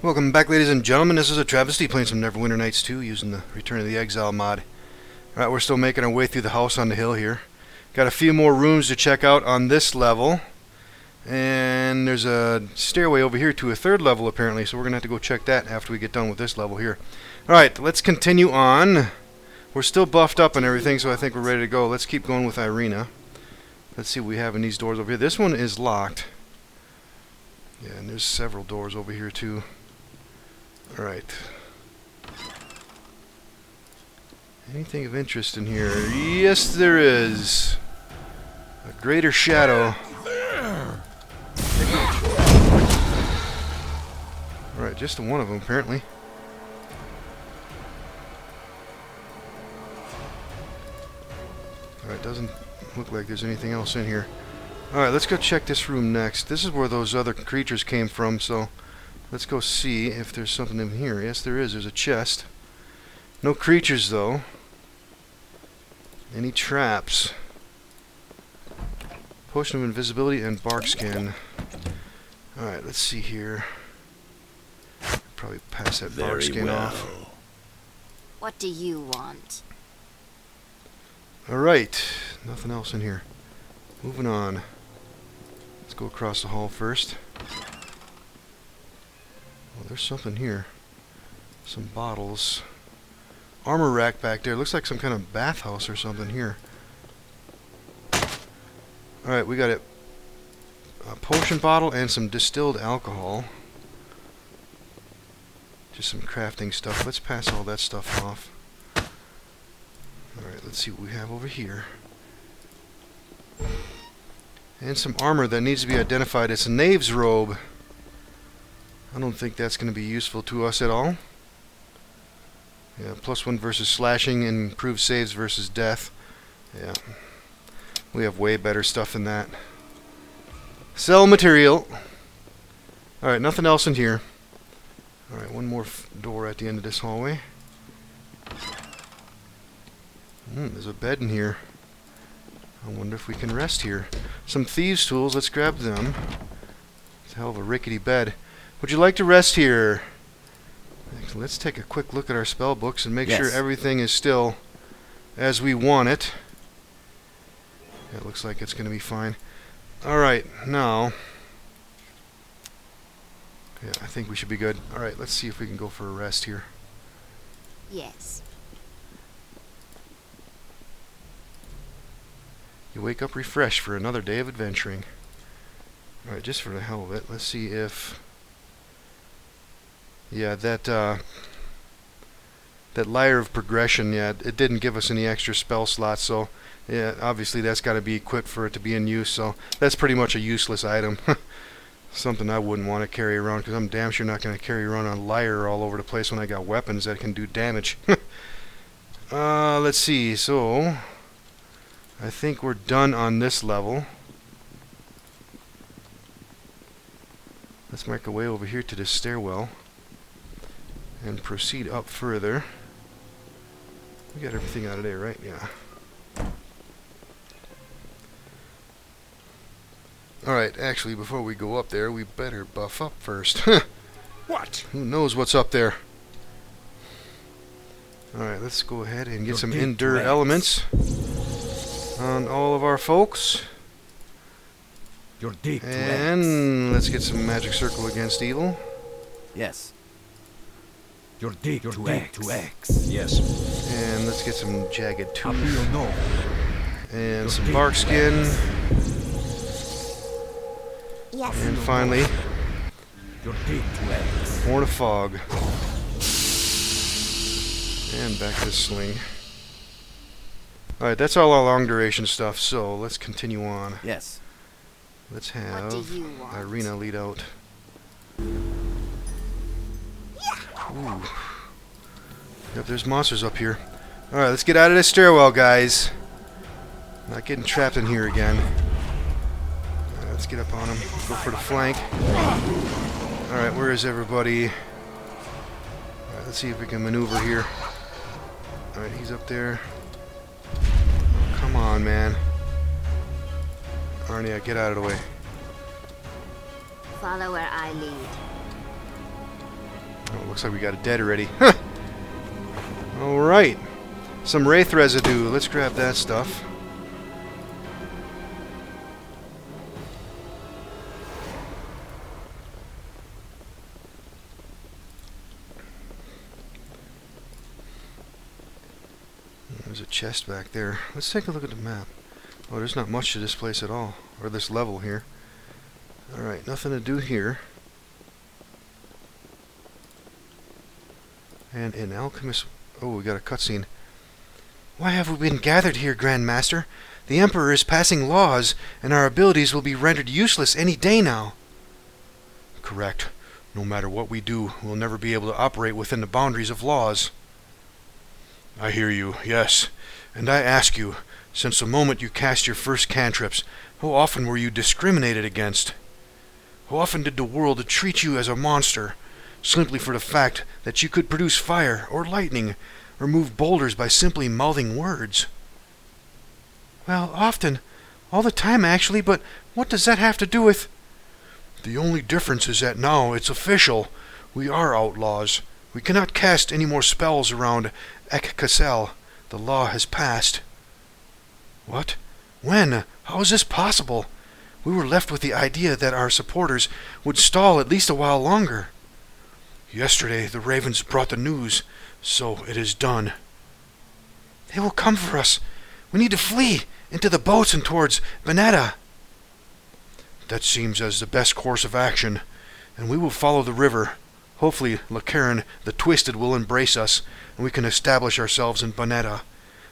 Welcome back, ladies and gentlemen. This is AhTravesty playing some Neverwinter Nights 2 using the Return of the Exile mod. Alright, we're still making our way through the house on the hill here. Got a few more rooms to check out on this level. And there's a stairway over here to a third level apparently, so we're going to have to go check that after we get done with this level here. Alright, let's continue on. We're still buffed up and everything, so I think we're ready to go. Let's keep going with Irina. Let's see what we have in these doors over here. This one is locked. Yeah, and there's several doors over here too. Alright. Anything of interest in here? Yes, there is. A greater shadow. Alright, just one of them apparently. Alright, doesn't look like there's anything else in here. Alright, let's go check this room next. This is where those other creatures came from, so let's go see if there's something in here. Yes, there is. There's a chest. No creatures, though. Any traps? Potion of invisibility and bark skin. Alright, let's see here. Probably pass that bark skin off. What do you want? Alright, nothing else in here. Moving on. Let's go across the hall first. Oh, there's something here. Some bottles. Armor rack back there. Looks like some kind of bathhouse or something here. Alright, we got a potion bottle and some distilled alcohol. Just some crafting stuff. Let's pass all that stuff off. Alright, let's see what we have over here. And some armor that needs to be identified. It's a knave's robe. I don't think that's going to be useful to us at all. Yeah, +1 versus slashing and improved saves versus death. Yeah. We have way better stuff than that. Sell material. Alright, nothing else in here. Alright, one more door at the end of this hallway. There's a bed in here. I wonder if we can rest here. Some thieves' tools, let's grab them. It's a hell of a rickety bed. Would you like to rest here? Let's take a quick look at our spell books and make sure everything is still as we want it. It looks like it's going to be fine. Alright, now... yeah, I think we should be good. Alright, let's see if we can go for a rest here. Yes. You wake up refreshed for another day of adventuring. Alright, just for the hell of it, let's see if... yeah, that Lyre of Progression, yeah, it didn't give us any extra spell slots, so yeah, obviously that's got to be equipped for it to be in use, so that's pretty much a useless item. Something I wouldn't want to carry around, because I'm damn sure not going to carry around a Lyre all over the place when I got weapons that can do damage. Let's see, so... I think we're done on this level. Let's make our way over here to this stairwell and proceed up further. We got everything out of there, right? Yeah. Alright, actually, before we go up there, we better buff up first. What? Who knows what's up there? Alright, let's go ahead and get some Endure elements on all of our folks. And let's get some Magic Circle against evil. Yes. Your dig to X. Yes. And let's get some Jagged Tooth. And some Bark Skin. Yes. And finally, Horn of Fog. And back to the sling. Alright, that's all our long duration stuff, so let's continue on. Yes. Let's have Irina lead out. Ooh. Yep, there's monsters up here. Alright, let's get out of this stairwell, guys. Not getting trapped in here again. Alright, let's get up on him. Go for the flank. Alright, where is everybody? Alright, let's see if we can maneuver here. Alright, he's up there. Come on, man. Arnia, get out of the way. Follow where I lead. Oh, looks like we got it dead already. Alright. Some wraith residue. Let's grab that stuff. There's a chest back there. Let's take a look at the map. Oh, there's not much to this place at all. Or this level here. Alright, nothing to do here. And an alchemist... Oh, we got a cutscene. Why have we been gathered here, Grand Master? The Emperor is passing laws, and our abilities will be rendered useless any day now. Correct. No matter what we do, we'll never be able to operate within the boundaries of laws. I hear you, yes. And I ask you, since the moment you cast your first cantrips, how often were you discriminated against? How often did the world treat you as a monster, simply for the fact that you could produce fire or lightning, or move boulders by simply mouthing words? Well, often. All the time, actually, but what does that have to do with... The only difference is that now it's official. We are outlaws. We cannot cast any more spells around Exile. The law has passed. What? When? How is this possible? We were left with the idea that our supporters would stall at least a while longer. Yesterday the ravens brought the news, so it is done. They will come for us. We need to flee into the boats and towards Veneta. That seems as the best course of action, and we will follow the river. Hopefully Lacaran the Twisted will embrace us, and we can establish ourselves in Veneta,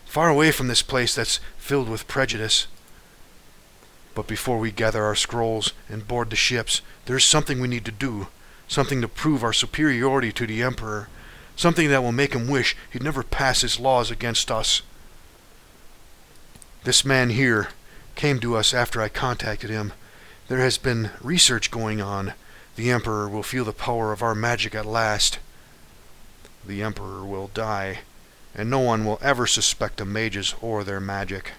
far away from this place that's filled with prejudice. But before we gather our scrolls and board the ships, there is something we need to do. Something to prove our superiority to the Emperor. Something that will make him wish he'd never pass his laws against us. This man here came to us after I contacted him. There has been research going on. The Emperor will feel the power of our magic at last. The Emperor will die, and no one will ever suspect the mages or their magic.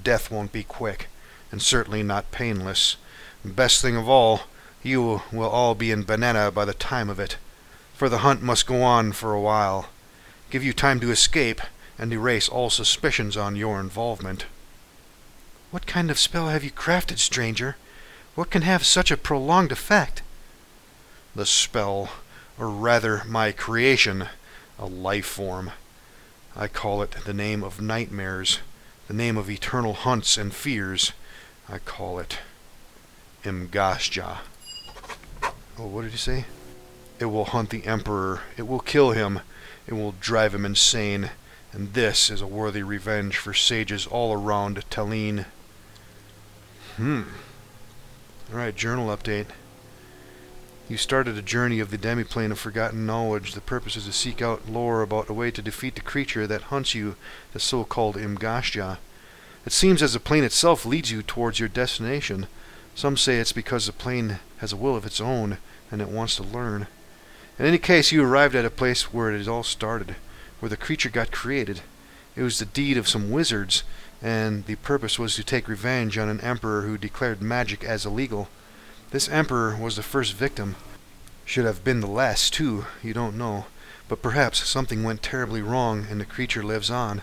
Death won't be quick, and certainly not painless. Best thing of all, you will all be in Veneta by the time of it, for the hunt must go on for a while. Give you time to escape, and erase all suspicions on your involvement. What kind of spell have you crafted, stranger? What can have such a prolonged effect? The spell, or rather my creation, a life form. I call it the name of nightmares, the name of eternal hunts and fears. I call it Imgashja. Oh, what did he say? It will hunt the Emperor. It will kill him. It will drive him insane. And this is a worthy revenge for sages all around Talene. Alright, journal update. You started a journey of the demiplane of forgotten knowledge. The purpose is to seek out lore about a way to defeat the creature that hunts you, the so-called Imgashja. It seems as the plane itself leads you towards your destination. Some say it's because the plane has a will of its own, and it wants to learn. In any case, you arrived at a place where it all started, where the creature got created. It was the deed of some wizards, and the purpose was to take revenge on an emperor who declared magic as illegal. This emperor was the first victim. Should have been the last, too, you don't know. But perhaps something went terribly wrong, and the creature lives on.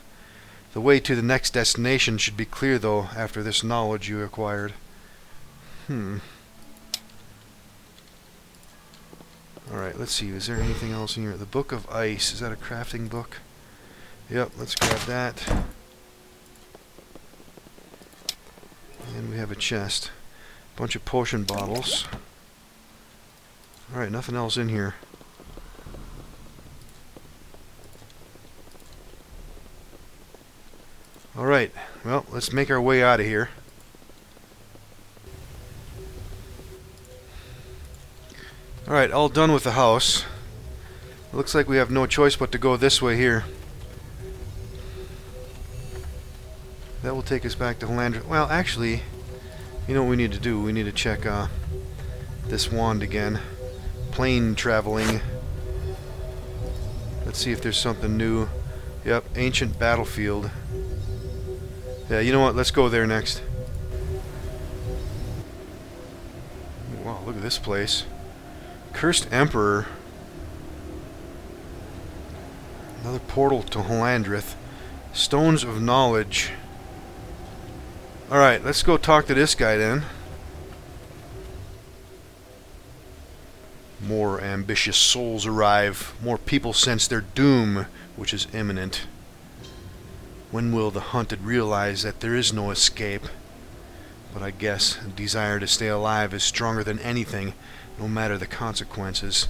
The way to the next destination should be clear, though, after this knowledge you acquired. Alright, let's see. Is there anything else in here? The Book of Ice. Is that a crafting book? Yep, let's grab that. And we have a chest. Bunch of potion bottles. Alright, nothing else in here. Alright, well, let's make our way out of here. Alright, all done with the house. It looks like we have no choice but to go this way here. That will take us back to Halandra. Well, actually, you know what we need to do? We need to check this wand again. Plane traveling. Let's see if there's something new. Yep, ancient battlefield. Yeah, you know what? Let's go there next. Wow, look at this place. Cursed Emperor. Another portal to Holandrith. Stones of Knowledge. Alright, let's go talk to this guy then. More ambitious souls arrive. More people sense their doom, which is imminent. When will the hunted realize that there is no escape? But I guess a desire to stay alive is stronger than anything, no matter the consequences.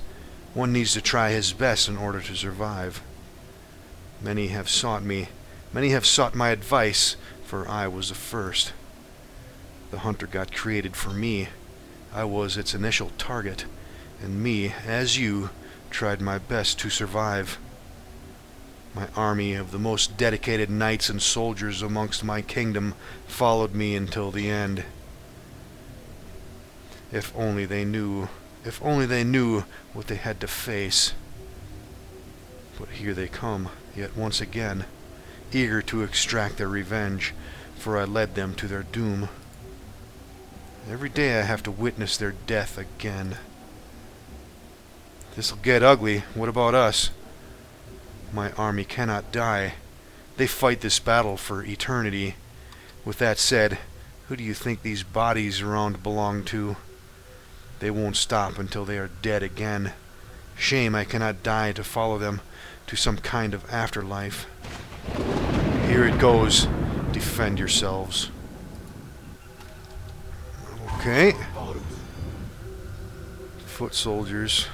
One needs to try his best in order to survive. Many have sought me. Many have sought my advice, for I was the first. The hunter got created for me. I was its initial target, and me, as you, tried my best to survive. My army of the most dedicated knights and soldiers amongst my kingdom followed me until the end. If only they knew what they had to face. But here they come, yet once again, eager to extract their revenge, for I led them to their doom. Every day I have to witness their death again. This'll get ugly. What about us? My army cannot die. They fight this battle for eternity. With that said, who do you think these bodies around belong to? They won't stop until they are dead again. Shame I cannot die to follow them to some kind of afterlife. Here it goes. Defend yourselves. Okay. Foot soldiers.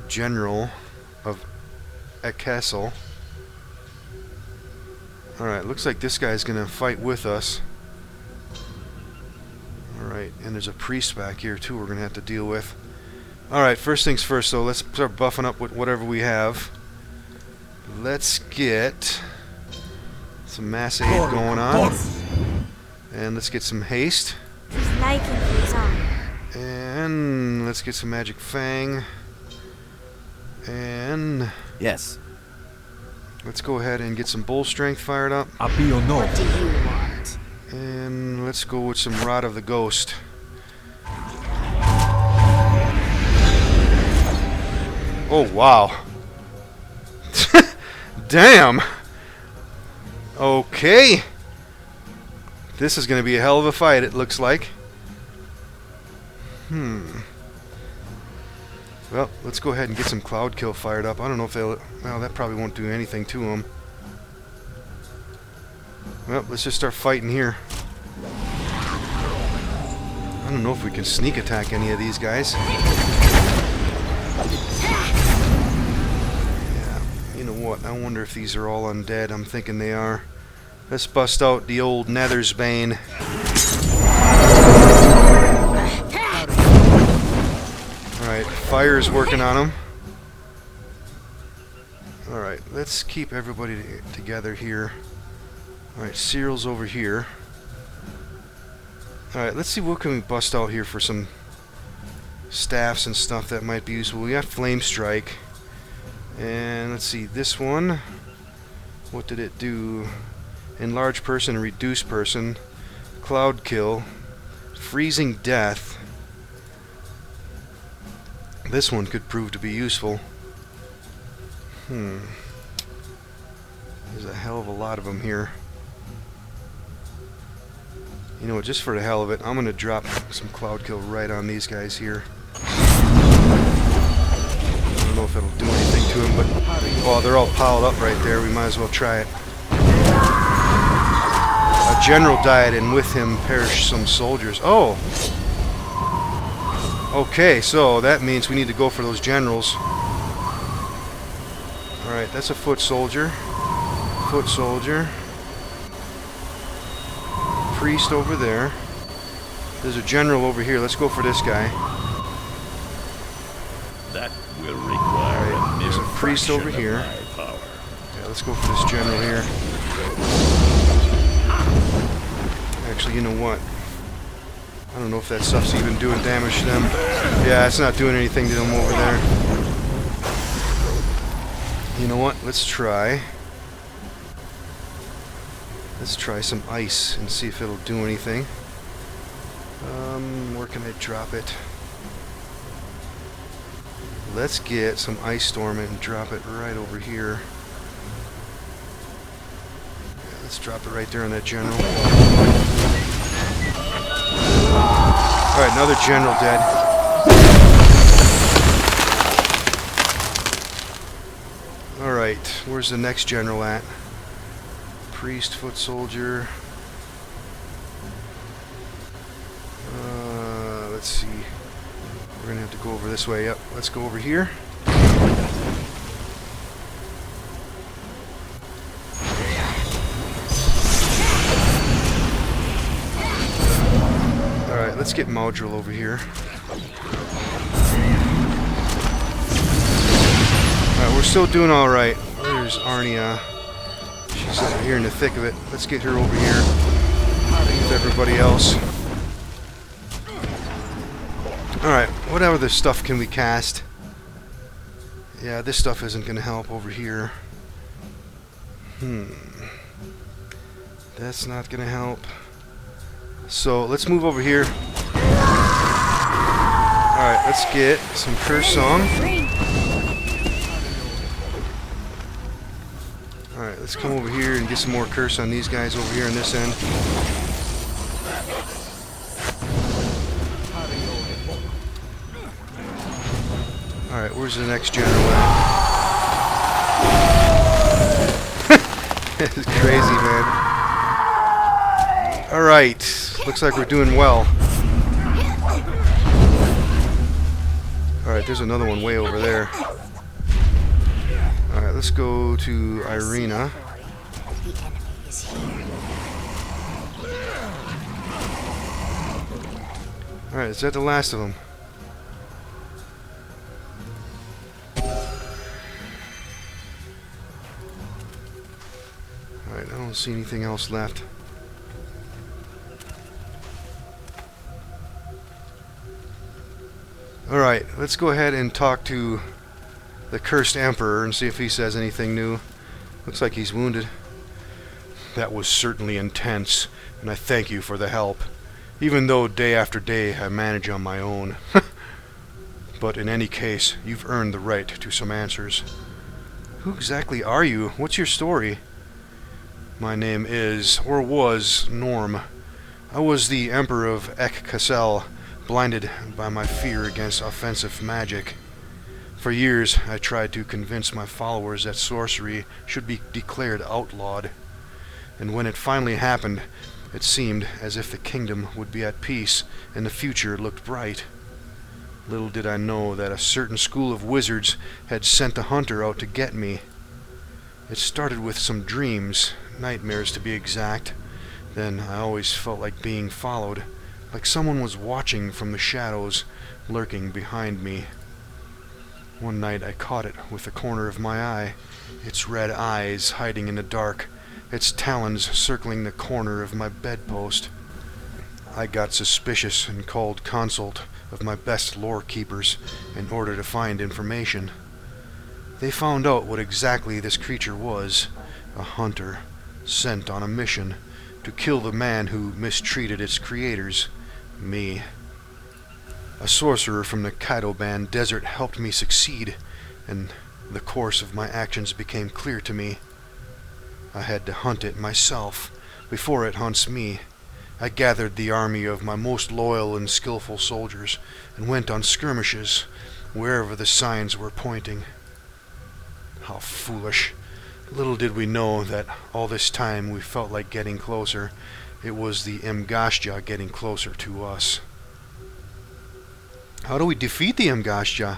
General of Exile. Alright, looks like this guy's gonna fight with us. Alright, and there's a priest back here too we're gonna have to deal with. Alright, first things first, so let's start buffing up with whatever we have. Let's get some mass aid going on. And let's get some haste. And let's get some magic fang. And yes, let's go ahead and get some bull strength fired up. What do you want? And let's go with some Rod of the Ghost. Oh wow. Damn. Okay. This is going to be a hell of a fight, it looks like. Well, let's go ahead and get some Cloud Kill fired up. I don't know if they'll... Well, that probably won't do anything to them. Well, let's just start fighting here. I don't know if we can sneak attack any of these guys. Yeah, you know what? I wonder if these are all undead. I'm thinking they are. Let's bust out the old Nether's Bane. Alright, fire is working on them. Alright, let's keep everybody together here. Alright, Cyril's over here. Alright, let's see what can we bust out here for some staffs and stuff that might be useful. We got Flame Strike. And let's see, this one. What did it do? Enlarge person, reduce person. Cloud Kill. Freezing Death. This one could prove to be useful. There's a hell of a lot of them here. You know what, just for the hell of it, I'm going to drop some Cloud Kill right on these guys here. I don't know if it'll do anything to them, but... Oh, they're all piled up right there. We might as well try it. A general died, and with him perished some soldiers. Oh! Okay, so that means we need to go for those generals. Alright, that's a foot soldier. Foot soldier. Priest over there. There's a general over here. Let's go for this guy. That will require a there's a priest over here. Yeah, let's go for this general here. Actually, you know what? I don't know if that stuff's even doing damage to them. Yeah, it's not doing anything to them over there. You know what? Let's try some ice and see if it'll do anything. Where can I drop it? Let's get some Ice Storm and drop it right over here. Yeah, let's drop it right there on that general. Alright, another general dead. Alright, where's the next general at? Priest, foot soldier. Let's see. We're gonna have to go over this way. Yep, let's go over here. Alright, let's get Maudril over here. Alright, we're still doing alright. There's Arnia. She's over here in the thick of it. Let's get her over here with everybody else. Alright, what other stuff can we cast? Yeah, this stuff isn't going to help over here. That's not going to help. So, let's move over here. Alright, let's get some Curse Song. Alright, let's come over here and get some more Curse on these guys over here on this end. Alright, where's the next general at? This is crazy, man. Alright, looks like we're doing well. Alright, there's another one way over there. Alright, let's go to Irina. The enemy is here. Alright, is that the last of them? Alright, I don't see anything else left. Alright, let's go ahead and talk to the Cursed Emperor and see if he says anything new. Looks like he's wounded. That was certainly intense, and I thank you for the help. Even though day after day I manage on my own. But in any case, you've earned the right to some answers. Who exactly are you? What's your story? My name is, or was, Norm. I was the Emperor of Exile, blinded by my fear against offensive magic. For years, I tried to convince my followers that sorcery should be declared outlawed. And when it finally happened, it seemed as if the kingdom would be at peace and the future looked bright. Little did I know that a certain school of wizards had sent a hunter out to get me. It started with some dreams, nightmares to be exact. Then I always felt like being followed, like someone was watching from the shadows, lurking behind me. One night I caught it with the corner of my eye, its red eyes hiding in the dark, its talons circling the corner of my bedpost. I got suspicious and called consult of my best lore keepers in order to find information. They found out what exactly this creature was, a hunter, sent on a mission to kill the man who mistreated its creators, me. A sorcerer from the Kaidoban desert helped me succeed, and the course of my actions became clear to me. I had to hunt it myself before it hunts me. I gathered the army of my most loyal and skillful soldiers and went on skirmishes wherever the signs were pointing. How foolish. Little did we know that all this time we felt like getting closer. It was the Mgashja getting closer to us. How do we defeat the Mgashja?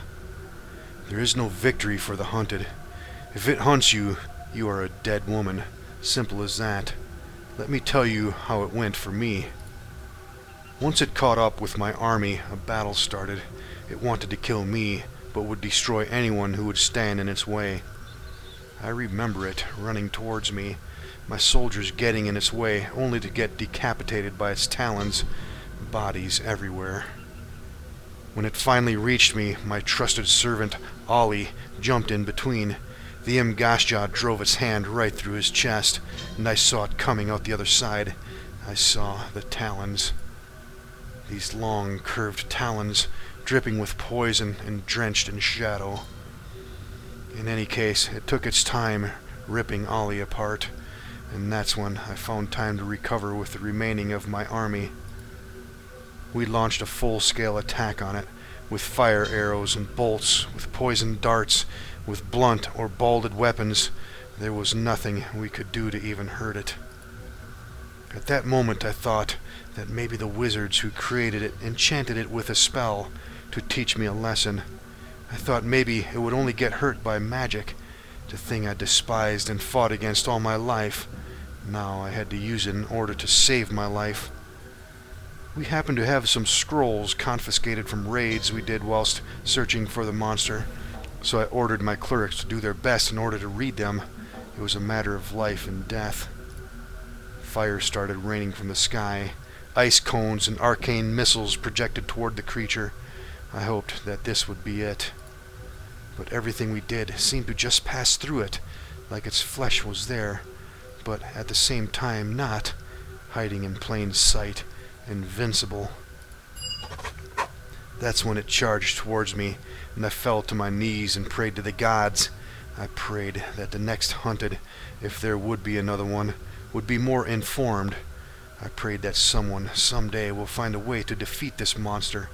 There is no victory for the hunted. If it hunts you, you are a dead woman. Simple as that. Let me tell you how it went for me. Once it caught up with my army, a battle started. It wanted to kill me, but would destroy anyone who would stand in its way. I remember it running towards me, my soldiers getting in its way, only to get decapitated by its talons, bodies everywhere. When it finally reached me, my trusted servant, Ollie, jumped in between. The Mgashja drove its hand right through his chest, and I saw it coming out the other side. I saw the talons. These long, curved talons, dripping with poison and drenched in shadow. In any case, it took its time ripping Ollie apart, and that's when I found time to recover with the remaining of my army. We launched a full-scale attack on it, with fire arrows and bolts, with poison darts, with blunt or balded weapons. There was nothing we could do to even hurt it. At that moment I thought that maybe the wizards who created it enchanted it with a spell to teach me a lesson. I thought maybe it would only get hurt by magic, the thing I despised and fought against all my life. Now I had to use it in order to save my life. We happened to have some scrolls confiscated from raids we did whilst searching for the monster, so I ordered my clerics to do their best in order to read them. It was a matter of life and death. Fire started raining from the sky. Ice cones and arcane missiles projected toward the creature. I hoped that this would be it. But everything we did seemed to just pass through it, like its flesh was there, but at the same time not, hiding in plain sight, invincible. That's when it charged towards me, and I fell to my knees and prayed to the gods. I prayed that the next hunted, if there would be another one, would be more informed. I prayed that someone, someday, will find a way to defeat this monster.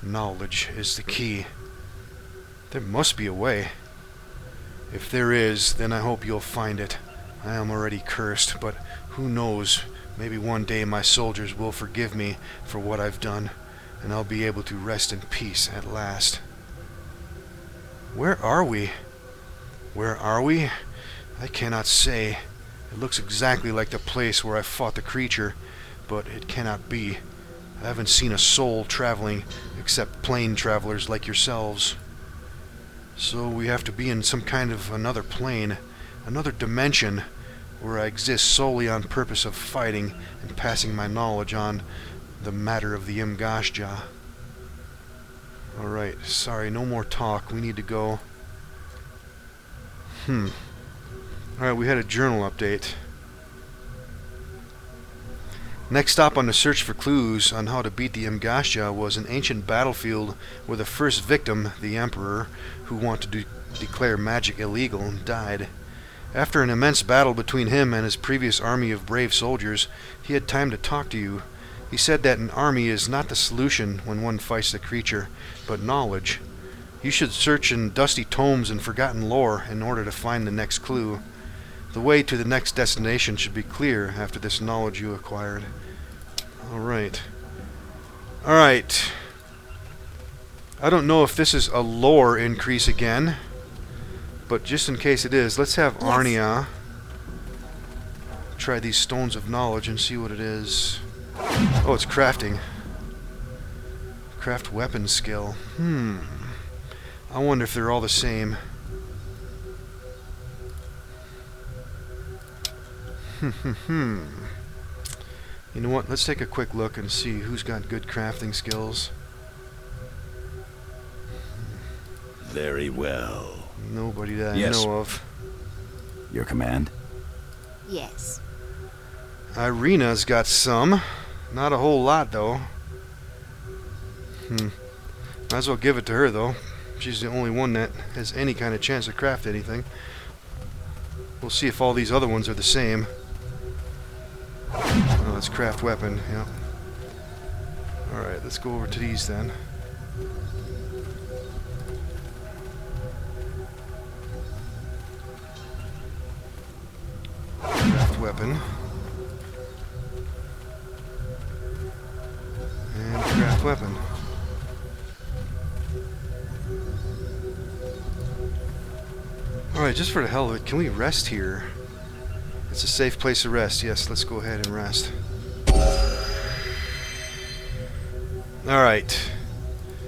Knowledge is the key. There must be a way. If there is, then I hope you'll find it. I am already cursed, but who knows, maybe one day my soldiers will forgive me for what I've done, and I'll be able to rest in peace at last. Where are we? Where are we? I cannot say. It looks exactly like the place where I fought the creature, but it cannot be. I haven't seen a soul traveling, except plane travelers like yourselves. So we have to be in some kind of another plane, another dimension, where I exist solely on purpose of fighting and passing my knowledge on the matter of the Imgashja. Alright, sorry, no more talk. We need to go. Alright, we had a journal update. Next stop on the search for clues on how to beat the Imgashja was an ancient battlefield where the first victim, the Emperor, who wanted to declare magic illegal, died. After an immense battle between him and his previous army of brave soldiers, he had time to talk to you. He said that an army is not the solution when one fights the creature, but knowledge. You should search in dusty tomes and forgotten lore in order to find the next clue. The way to the next destination should be clear after this knowledge you acquired. Alright. Alright. I don't know if this is a lore increase again, but just in case it is, let's have Arnia try these stones of knowledge and see what it is. Oh, it's crafting. Craft weapon skill. I wonder if they're all the same. You know what? Let's take a quick look and see who's got good crafting skills. Very well. Nobody that Yes. I know of. Your command? Yes. Irina's got some. Not a whole lot, though. Might as well give it to her, though. She's the only one that has any kind of chance to craft anything. We'll see if all these other ones are the same. Oh, it's craft weapon, yep. Alright, let's go over to these then. Craft weapon. And craft weapon. Alright, just for the hell of it, can we rest here? It's a safe place to rest. Yes, let's go ahead and rest. Alright.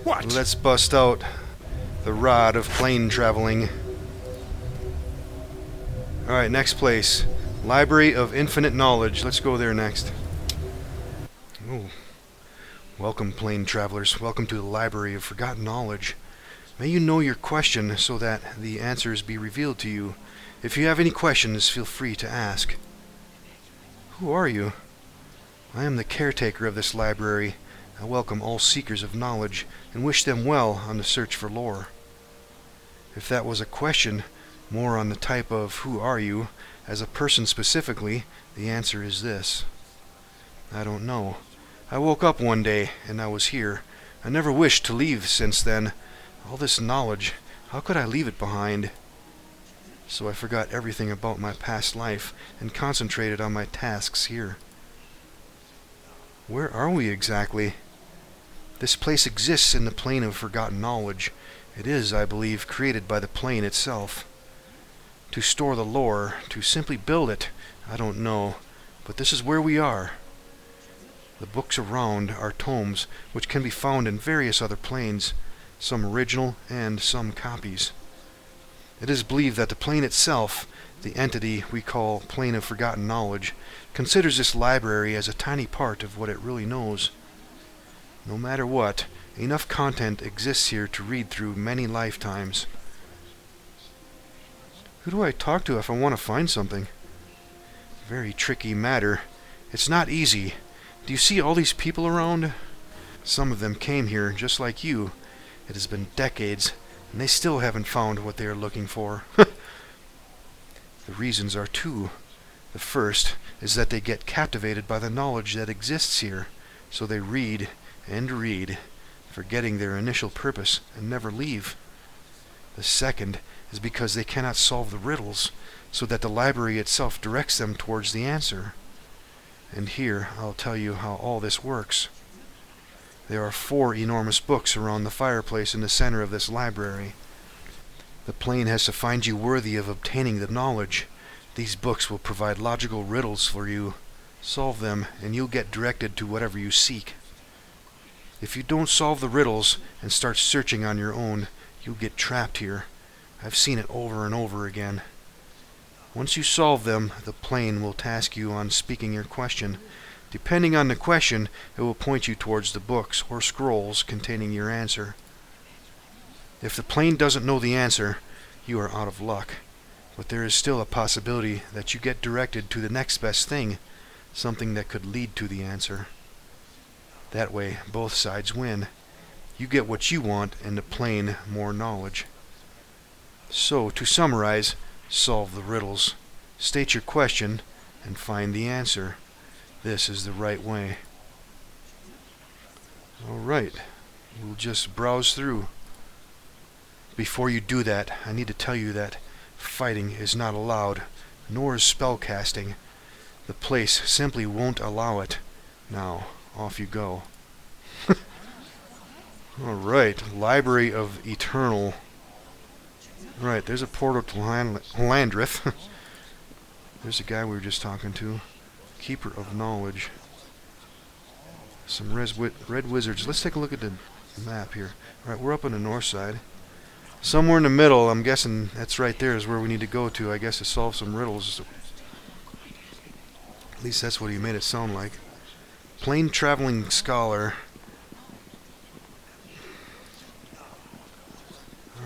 What? Let's bust out the rod of plane traveling. Alright, next place. Library of Infinite Knowledge. Let's go there next. Ooh. Welcome, plane travelers. Welcome to the Library of Forgotten Knowledge. May you know your question so that the answers be revealed to you. If you have any questions, feel free to ask. Who are you? I am the caretaker of this library. I welcome all seekers of knowledge and wish them well on the search for lore. If that was a question more on the type of who are you, as a person specifically, the answer is this. I don't know. I woke up one day and I was here. I never wished to leave since then. All this knowledge, how could I leave it behind? So I forgot everything about my past life and concentrated on my tasks here. Where are we exactly? This place exists in the plane of forgotten knowledge. It is, I believe, created by the plane itself. To store the lore, to simply build it, I don't know, but this is where we are. The books around are tomes which can be found in various other planes, some original and some copies. It is believed that the plane itself, the entity we call Plane of Forgotten Knowledge, considers this library as a tiny part of what it really knows. No matter what, enough content exists here to read through many lifetimes. Who do I talk to if I want to find something? Very tricky matter. It's not easy. Do you see all these people around? Some of them came here just like you. It has been decades, and they still haven't found what they are looking for. The reasons are two. The first is that they get captivated by the knowledge that exists here, so they read and read, forgetting their initial purpose, and never leave. The second is because they cannot solve the riddles, so that the library itself directs them towards the answer. And here I'll tell you how all this works. There are 4 enormous books around the fireplace in the center of this library. The plane has to find you worthy of obtaining the knowledge. These books will provide logical riddles for you. Solve them, and you'll get directed to whatever you seek. If you don't solve the riddles and start searching on your own, you'll get trapped here. I've seen it over and over again. Once you solve them, the plane will task you on speaking your question. Depending on the question, it will point you towards the books or scrolls containing your answer. If the plane doesn't know the answer, you are out of luck. But there is still a possibility that you get directed to the next best thing, something that could lead to the answer. That way, both sides win. You get what you want, and the plane more knowledge. So, to summarize, solve the riddles, state your question, and find the answer. This is the right way. Alright, we'll just browse through. Before you do that, I need to tell you that fighting is not allowed, nor is spellcasting. The place simply won't allow it. Now, off you go. Alright, Library of Eternal. Right, there's a portal to Landreth. There's a guy we were just talking to. Keeper of Knowledge. Some red wizards. Let's take a look at the map here. Alright, we're up on the north side. Somewhere in the middle, I'm guessing that's right there is where we need to go to, I guess, to solve some riddles. At least that's what he made it sound like. Plain Traveling Scholar.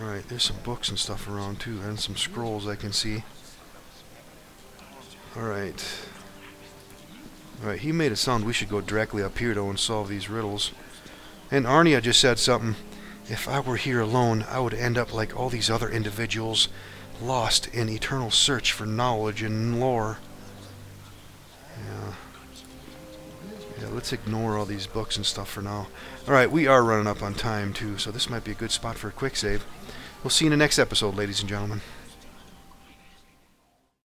Alright, there's some books and stuff around too, and some scrolls I can see. Alright. Alright, he made it sound we should go directly up here though and solve these riddles. And Arnia just said something. If I were here alone, I would end up like all these other individuals, lost in eternal search for knowledge and lore. Yeah, let's ignore all these books and stuff for now. Alright, we are running up on time too, so this might be a good spot for a quick save. We'll see you in the next episode, ladies and gentlemen.